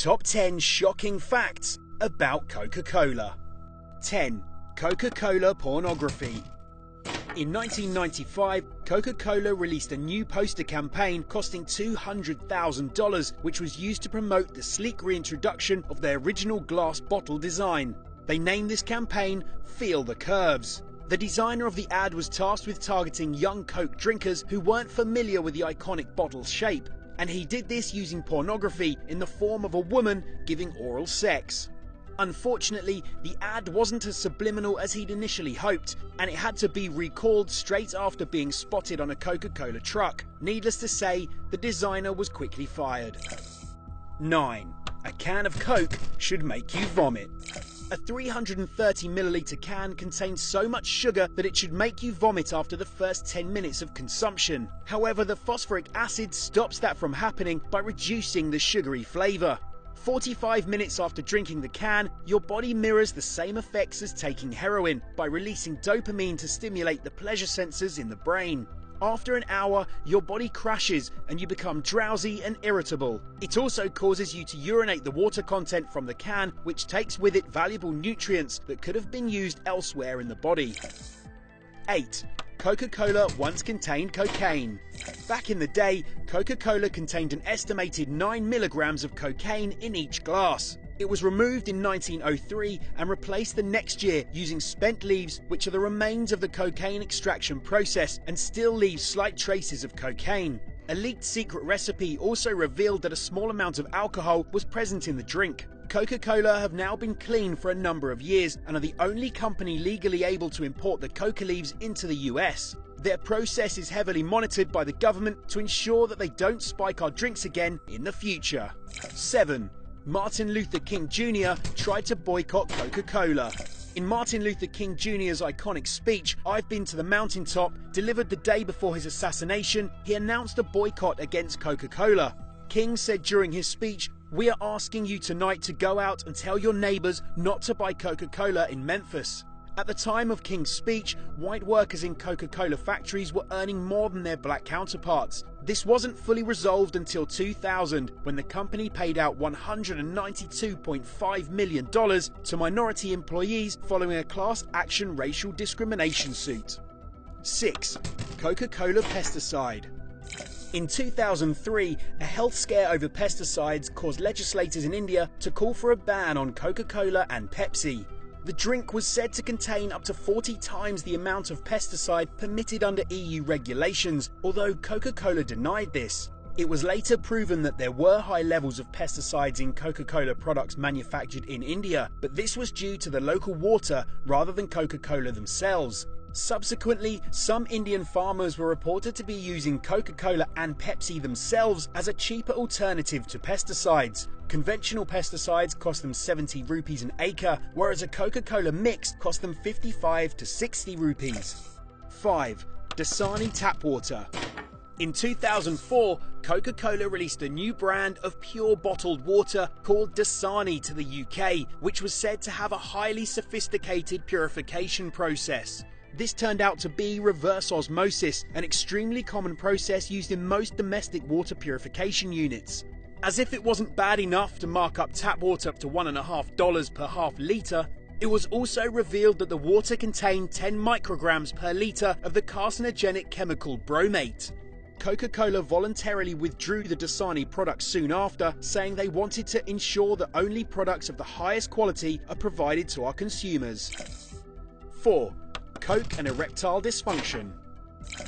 Top 10 shocking facts about Coca-Cola. 10. Coca-Cola pornography. In 1995, Coca-Cola released a new poster campaign costing $200,000, which was used to promote the sleek reintroduction of their original glass bottle design. They named this campaign Feel the Curves. The designer of the ad was tasked with targeting young Coke drinkers who weren't familiar with the iconic bottle's shape, and he did this using pornography in the form of a woman giving oral sex. Unfortunately, the ad wasn't as subliminal as he'd initially hoped, and it had to be recalled straight after being spotted on a Coca-Cola truck. Needless to say, the designer was quickly fired. 9. A can of Coke should make you vomit. A 330ml can contains so much sugar that it should make you vomit after the first 10 minutes of consumption. However, the phosphoric acid stops that from happening by reducing the sugary flavour. 45 minutes after drinking the can, your body mirrors the same effects as taking heroin by releasing dopamine to stimulate the pleasure sensors in the brain. After an hour, your body crashes and you become drowsy and irritable. It also causes you to urinate the water content from the can, which takes with it valuable nutrients that could have been used elsewhere in the body. 8. Coca-Cola once contained cocaine. Back in the day, Coca-Cola contained an estimated 9 milligrams of cocaine in each glass. It was removed in 1903 and replaced the next year using spent leaves, which are the remains of the cocaine extraction process and still leave slight traces of cocaine. A leaked secret recipe also revealed that a small amount of alcohol was present in the drink. Coca-Cola have now been clean for a number of years and are the only company legally able to import the coca leaves into the US. Their process is heavily monitored by the government to ensure that they don't spike our drinks again in the future. 7. Martin Luther King Jr. tried to boycott Coca-Cola. In Martin Luther King Jr.'s iconic speech, "I've been to the mountaintop," delivered the day before his assassination, he announced a boycott against Coca-Cola. King said during his speech, "We are asking you tonight to go out and tell your neighbors not to buy Coca-Cola in Memphis." At the time of King's speech, white workers in Coca-Cola factories were earning more than their black counterparts. This wasn't fully resolved until 2000, when the company paid out $192.5 million to minority employees following a class action racial discrimination suit. 6. Coca-Cola pesticide. In 2003, a health scare over pesticides caused legislators in India to call for a ban on Coca-Cola and Pepsi. The drink was said to contain up to 40 times the amount of pesticide permitted under EU regulations, although Coca-Cola denied this. It was later proven that there were high levels of pesticides in Coca-Cola products manufactured in India, but this was due to the local water rather than Coca-Cola themselves. Subsequently, some Indian farmers were reported to be using Coca-Cola and Pepsi themselves as a cheaper alternative to pesticides. Conventional pesticides cost them 70 rupees an acre, whereas a Coca-Cola mix cost them 55 to 60 rupees. 5. Dasani tap water. In 2004, Coca-Cola released a new brand of pure bottled water called Dasani to the UK, which was said to have a highly sophisticated purification process. This turned out to be reverse osmosis, an extremely common process used in most domestic water purification units. As if it wasn't bad enough to mark up tap water up to $1.50 per half litre, it was also revealed that the water contained 10 micrograms per litre of the carcinogenic chemical bromate. Coca-Cola voluntarily withdrew the Dasani product soon after, saying they wanted to ensure that only products of the highest quality are provided to our consumers. 4. Coke and erectile dysfunction.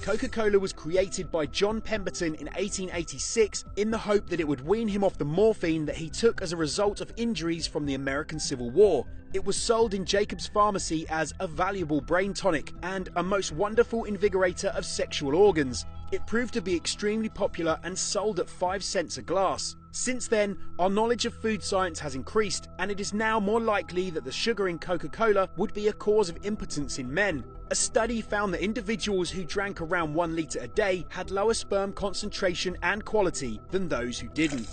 Coca-Cola was created by John Pemberton in 1886 in the hope that it would wean him off the morphine that he took as a result of injuries from the American Civil War. It was sold in Jacob's Pharmacy as a valuable brain tonic and a most wonderful invigorator of sexual organs. It proved to be extremely popular and sold at 5 cents a glass. Since then, our knowledge of food science has increased, and it is now more likely that the sugar in Coca-Cola would be a cause of impotence in men. A study found that individuals who drank around 1 litre a day had lower sperm concentration and quality than those who didn't.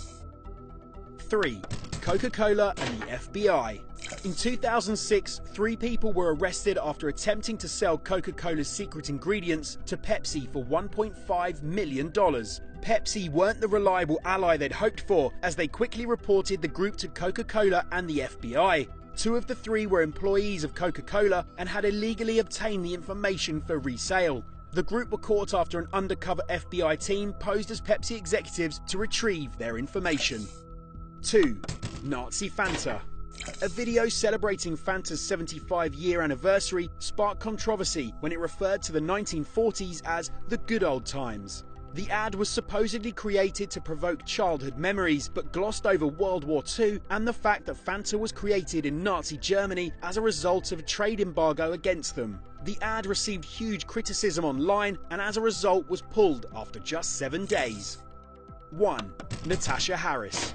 3. Coca-Cola and the FBI. In 2006, 3 people were arrested after attempting to sell Coca-Cola's secret ingredients to Pepsi for $1.5 million. Pepsi weren't the reliable ally they'd hoped for, as they quickly reported the group to Coca-Cola and the FBI. 2 of the 3 were employees of Coca-Cola and had illegally obtained the information for resale. The group were caught after an undercover FBI team posed as Pepsi executives to retrieve their information. 2. Nazi Fanta. A video celebrating Fanta's 75-year anniversary sparked controversy when it referred to the 1940s as the good old times. The ad was supposedly created to provoke childhood memories, but glossed over World War II and the fact that Fanta was created in Nazi Germany as a result of a trade embargo against them. The ad received huge criticism online and as a result was pulled after just 7 days. 1. Natasha Harris.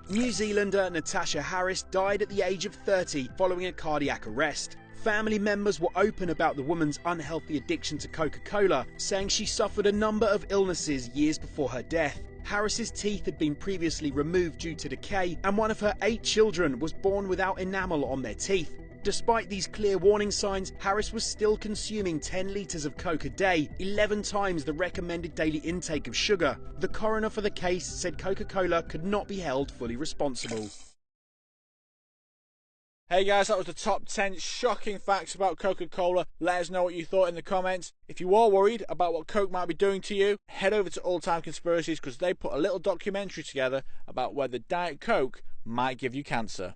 New Zealander Natasha Harris died at the age of 30 following a cardiac arrest. Family members were open about the woman's unhealthy addiction to Coca-Cola, saying she suffered a number of illnesses years before her death. Harris's teeth had been previously removed due to decay, and one of her 8 children was born without enamel on their teeth. Despite these clear warning signs, Harris was still consuming 10 litres of Coke a day, 11 times the recommended daily intake of sugar. The coroner for the case said Coca-Cola could not be held fully responsible. Hey guys, that was the top 10 shocking facts about Coca-Cola. Let us know what you thought in the comments. If you are worried about what Coke might be doing to you, head over to All Time Conspiracies because they put a little documentary together about whether Diet Coke might give you cancer.